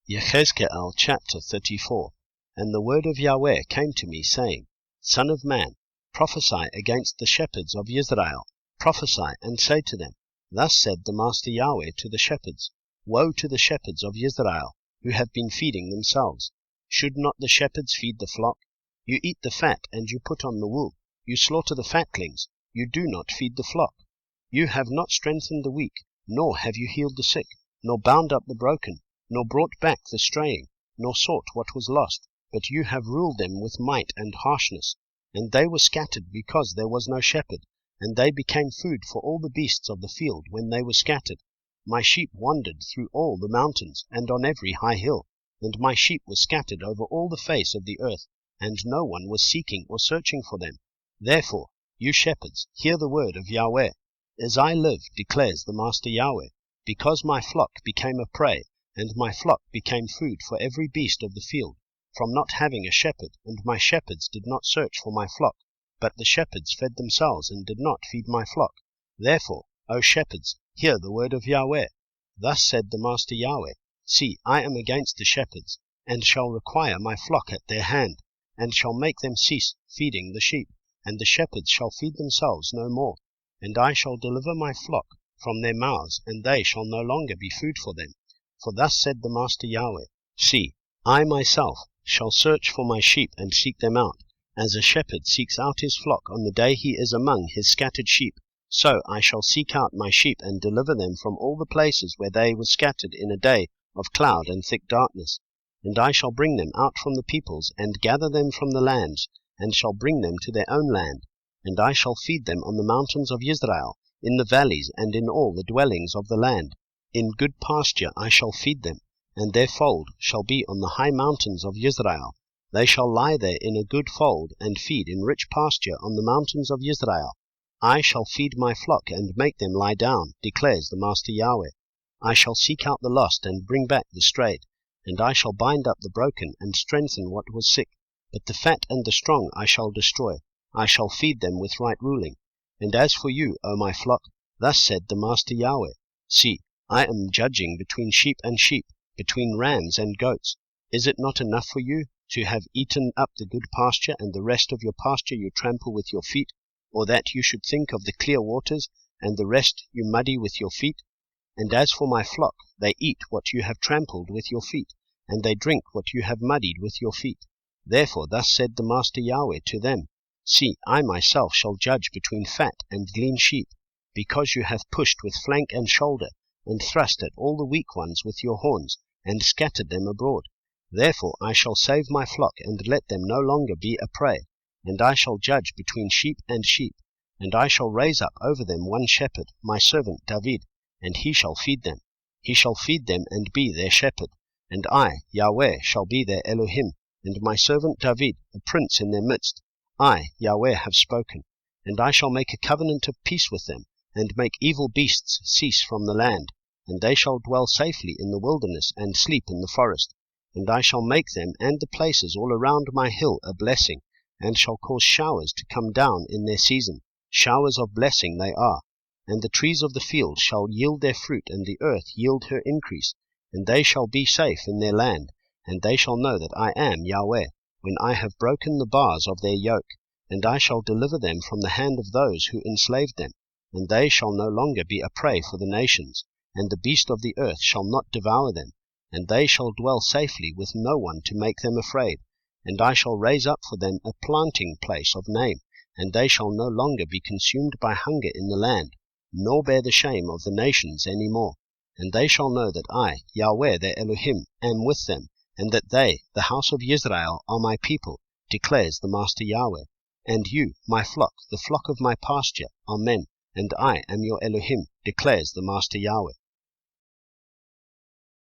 Yehezq'el chapter 34. And the word of Yahweh came to me, saying, Son of man, prophesy against the shepherds of Israel. Prophesy, and say to them, Thus said the Master Yahweh to the shepherds, Woe to the shepherds of Israel, who have been feeding themselves. Should not the shepherds feed the flock? You eat the fat, and you put on the wool. You slaughter the fatlings. You do not feed the flock. You have not strengthened the weak, nor have you healed the sick, nor bound up the broken, nor brought back the straying, nor sought what was lost, but you have ruled them with might and harshness. And they were scattered because there was no shepherd, and they became food for all the beasts of the field when they were scattered. My sheep wandered through all the mountains, and on every high hill, and my sheep were scattered over all the face of the earth, and no one was seeking or searching for them. Therefore, you shepherds, hear the word of Yahweh. As I live, declares the Master Yahweh, because my flock became a prey, and my flock became food for every beast of the field, from not having a shepherd, and my shepherds did not search for my flock, but the shepherds fed themselves and did not feed my flock. Therefore, O shepherds, hear the word of Yahweh. Thus said the Master Yahweh, See, I am against the shepherds, and shall require my flock at their hand, and shall make them cease feeding the sheep, and the shepherds shall feed themselves no more. And I shall deliver my flock from their mouths, and they shall no longer be food for them. For thus said the Master Yahweh, See, I myself shall search for my sheep and seek them out, as a shepherd seeks out his flock on the day he is among his scattered sheep. So I shall seek out my sheep and deliver them from all the places where they were scattered in a day of cloud and thick darkness. And I shall bring them out from the peoples, and gather them from the lands, and shall bring them to their own land. And I shall feed them on the mountains of Israel, in the valleys, and in all the dwellings of the land. In good pasture I shall feed them, and their fold shall be on the high mountains of Israel. They shall lie there in a good fold, and feed in rich pasture on the mountains of Israel. I shall feed my flock, and make them lie down, declares the Master Yahweh. I shall seek out the lost, and bring back the strayed. And I shall bind up the broken, and strengthen what was sick. But the fat and the strong I shall destroy. I shall feed them with right ruling. And as for you, O my flock, thus said the Master Yahweh, See, I am judging between sheep and sheep, between rams and goats. Is it not enough for you to have eaten up the good pasture, and the rest of your pasture you trample with your feet? Or that you should think of the clear waters, and the rest you muddy with your feet? And as for my flock, they eat what you have trampled with your feet, and they drink what you have muddied with your feet. Therefore thus said the Master Yahweh to them, See, I myself shall judge between fat and lean sheep, because you have pushed with flank and shoulder, and thrust at all the weak ones with your horns, and scattered them abroad. Therefore I shall save my flock, and let them no longer be a prey. And I shall judge between sheep and sheep, and I shall raise up over them one shepherd, my servant David, and he shall feed them. He shall feed them and be their shepherd. And I, Yahweh, shall be their Elohim, and my servant David, a prince in their midst. I, Yahweh, have spoken. And I shall make a covenant of peace with them, and make evil beasts cease from the land. And they shall dwell safely in the wilderness, and sleep in the forest. And I shall make them and the places all around my hill a blessing, and shall cause showers to come down in their season. Showers of blessing they are. And the trees of the field shall yield their fruit, and the earth yield her increase. And they shall be safe in their land. And they shall know that I am Yahweh, when I have broken the bars of their yoke. And I shall deliver them from the hand of those who enslaved them. And they shall no longer be a prey for the nations, and the beast of the earth shall not devour them. And they shall dwell safely with no one to make them afraid. And I shall raise up for them a planting place of name, and they shall no longer be consumed by hunger in the land, nor bear the shame of the nations any more. And they shall know that I, Yahweh their Elohim, am with them, and that they, the house of Israel, are my people, declares the Master Yahweh. And you, my flock, the flock of my pasture, are men, and I am your Elohim, declares the Master Yahweh.